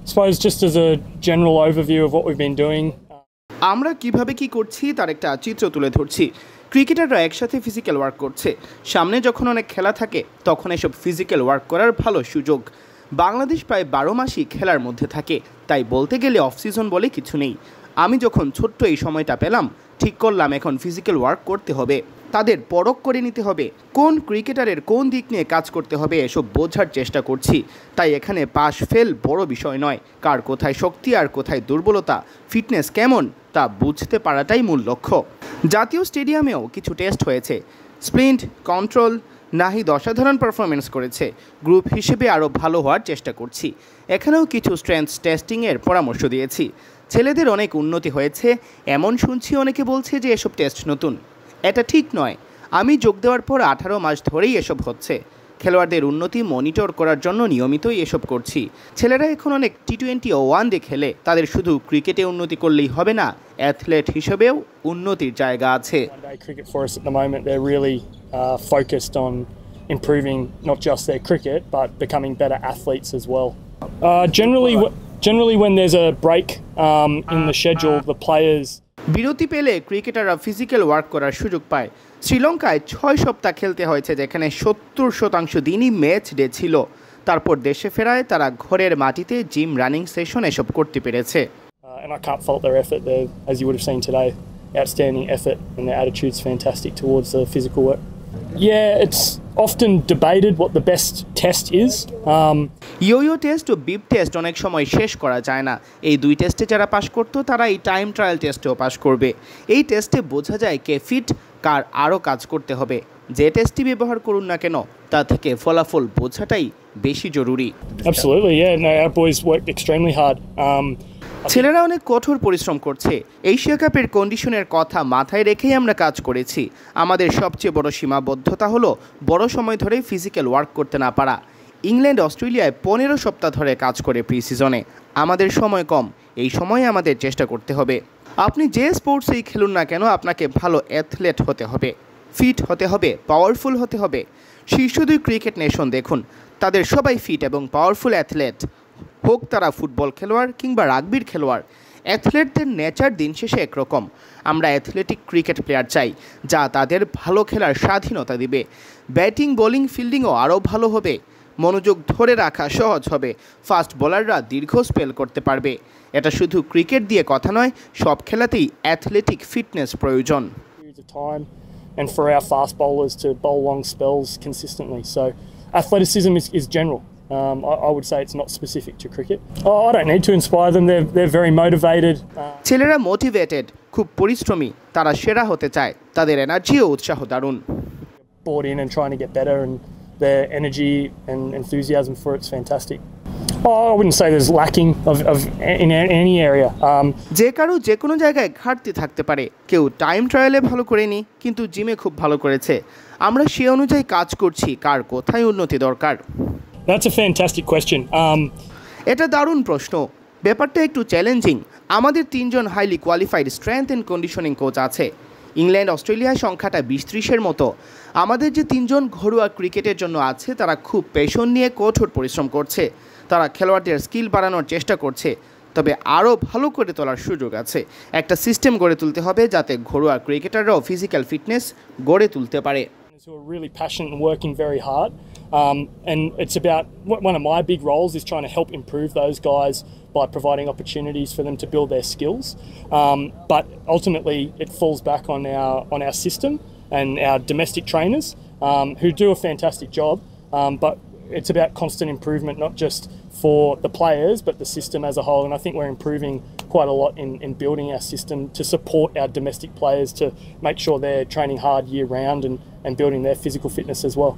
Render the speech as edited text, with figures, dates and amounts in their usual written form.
suppose just as a general overview of what we've been doing. আমরা কিভাবে কি করছি তার একটা চিত্র তুলে ধরছি। ক্রিকেটাররা একসাথে ফিজিক্যাল ওয়ার্ক করছে। সামনে যখন অনেক খেলা থাকে তখন এসব ফিজিক্যাল ওয়ার্ক করার ভালো সুযোগ। বাংলাদেশ প্রায় 12 মাসই খেলার মধ্যে থাকে, তাই বলতে গেলে অফ সিজন বলে কিছু নেই। আমি যখন ছোট্ট এই সময়টা পেলাম, ঠিক করলাম এখন ফিজিক্যাল ওয়ার্ক করতে হবে। তাদের পরখ করে নিতে হবে কোন ক্রিকেটারের কোন দিক নিয়ে কাজ করতে হবে, এসব বোঝার চেষ্টা করছি। তাই এখানে পাস ফেল বড় বিষয় নয়, কার কোথায় শক্তি আর কোথায় দুর্বলতা, ফিটনেস কেমন তা বুঝতে পারাটাই মূল লক্ষ্য। জাতীয় স্টেডিয়ামেও কিছু টেস্ট হয়েছে, স্প্রিন্ট, কন্ট্রোল। নাহিদ অসাধারণ পারফরমেন্স করেছে, গ্রুপ হিসেবে আরও ভালো হওয়ার চেষ্টা করছি। এখানেও কিছু স্ট্রেংথস টেস্টিংয়ের পরামর্শ দিয়েছি। ছেলেদের অনেক উন্নতি হয়েছে, এমন শুনছি অনেকে বলছে যে এসব টেস্ট নতুন। এটা ঠিক নয়, আমি যোগ দেওয়ার পর 18 মাস ধরেই এসব হচ্ছে। খেলোয়াড়দের উন্নতি মনিটর করার জন্য নিয়মিতই এসব করছি। ছেলেরা এখন অনেক টি20 ও ওয়ানডে খেলে, তাদের শুধু ক্রিকেটে উন্নতি করলেই হবে না, অ্যাথলেট হিসেবেও উন্নতির জায়গা আছে। Focused on improving not just their cricket but becoming better athletes as well. Generally when there's a break in the schedule, the players বিরতি পেলে ক্রিকেটাররা ফিজিক্যাল ওয়ার্ক করার সুযোগ পায়। শ্রীলঙ্কায় 6 সপ্তাহ খেলতে হয়েছে, যেখানে 70% দিনই ম্যাচ ডে ছিল। তারপর দেশে ফেরায় তারা ঘরের মাটিতে জিম, রানিং সেশন এসব করতে পেরেছে। And I can't fault their effort there, as you would have seen today. Outstanding effort and their attitude's fantastic towards the physical work. Yeah, it's often debated what the best test is. Yo test ও beep test অনেক সময় শেষ করা যায় না। এই দুই টেস্টে যারা পাশ করতো তারা এই টাইম ট্রায়াল টেস্টেও পাশ করবে। এই টেস্টে বোঝা যায় কে ফিট, কার আরও কাজ করতে হবে। যে টেস্টই ব্যবহার করুন না কেন, তা থেকে ফলাফল বোঝাটাই বেশি জরুরি। Absolutely, yeah. No, our boys worked extremely hard. ছেলেরা অনেক কঠোর পরিশ্রম করছে। এশিয়া কাপের কন্ডিশনের কথা মাথায় রেখেই আমরা কাজ করেছি। আমাদের সবচেয়ে বড় সীমাবদ্ধতা হলো বড় সময় ধরে ফিজিক্যাল ওয়ার্ক করতে না পারা। ইংল্যান্ড, অস্ট্রেলিয়ায় 15 সপ্তাহ ধরে কাজ করে প্রি সিজনে। আমাদের সময় কম, এই সময়ে আমাদের চেষ্টা করতে হবে। আপনি যে স্পোর্টসেই খেলুন না কেন, আপনাকে ভালো অ্যাথলেট হতে হবে, ফিট হতে হবে, পাওয়ারফুল হতে হবে। শীর্ষ 2 ক্রিকেট নেশন দেখুন, তাদের সবাই ফিট এবং পাওয়ারফুল অ্যাথলেট, হোক তারা ফুটবল খেলোয়াড় কিংবা রাগবির খেলোয়াড়। অ্যাথলেটদের নেচার দিন শেষে একরকম। আমরা অ্যাথলেটিক ক্রিকেট প্লেয়ার চাই, যা তাদের ভালো খেলার স্বাধীনতা দিবে। ব্যাটিং, বোলিং, ফিল্ডিংও আরও ভালো হবে, মনোযোগ ধরে রাখা সহজ হবে, ফাস্ট বোলাররা দীর্ঘ স্পেল করতে পারবে। এটা শুধু ক্রিকেট দিয়ে কথা নয়, সব খেলাতেই অ্যাথলেটিক ফিটনেস প্রয়োজন। And for our fast bowlers to bowl long spells consistently. So athleticism is general. I would say it's not specific to cricket. I don't need to inspire them. They're very motivated. ছেলেরা motivated, খুব পরিশ্রমী, তারা সেরা হতে চায়, তাদের energy ও উৎসাহ দারুণ। Bought in and trying to get better, and their energy and enthusiasm for it's fantastic. I wouldn't say there's lacking in any area. যে কারো যে কোনো জায়গায় ঘাটতি থাকতে পারে। কেউ টাইম ট্রায়ালে ভালো করেনি, কিন্তু জিমে খুব ভালো করেছে। আমরা সে অনুযায়ী কাজ করছি, কার কোথায় উন্নতি দরকার। That's a fantastic question. এটা দারুণ প্রশ্ন। ব্যাপারটা একটু চ্যালেঞ্জিং। আমাদের 3 জন highly qualified strength and conditioning coach আছে। ইংল্যান্ড, অস্ট্রেলিয়ায় সংখ্যাটা 20-30-এর মতো। আমাদের যে 3 জন ঘরোয়া ক্রিকেটের জন্য আছে, তারা খুব প্যাশন নিয়ে কঠোর পরিশ্রম করছে। তারা খেলোয়াড়দের স্কিল বাড়ানোর চেষ্টা করছে, তবে আরও ভালো করে তোলার সুযোগ আছে। একটা সিস্টেম গড়ে তুলতে হবে যাতে ঘরোয়া ক্রিকেটাররাও ফিজিক্যাল ফিটনেস গড়ে তুলতে পারে। Who are really passionate and working very hard, and it's about one of my big roles is trying to help improve those guys by providing opportunities for them to build their skills. But ultimately, it falls back on our system and our domestic trainers who do a fantastic job. But it's about constant improvement, not just for the players, but the system as a whole. And I think we're improving quite a lot in building our system to support our domestic players to make sure they're training hard year round and building their physical fitness as well.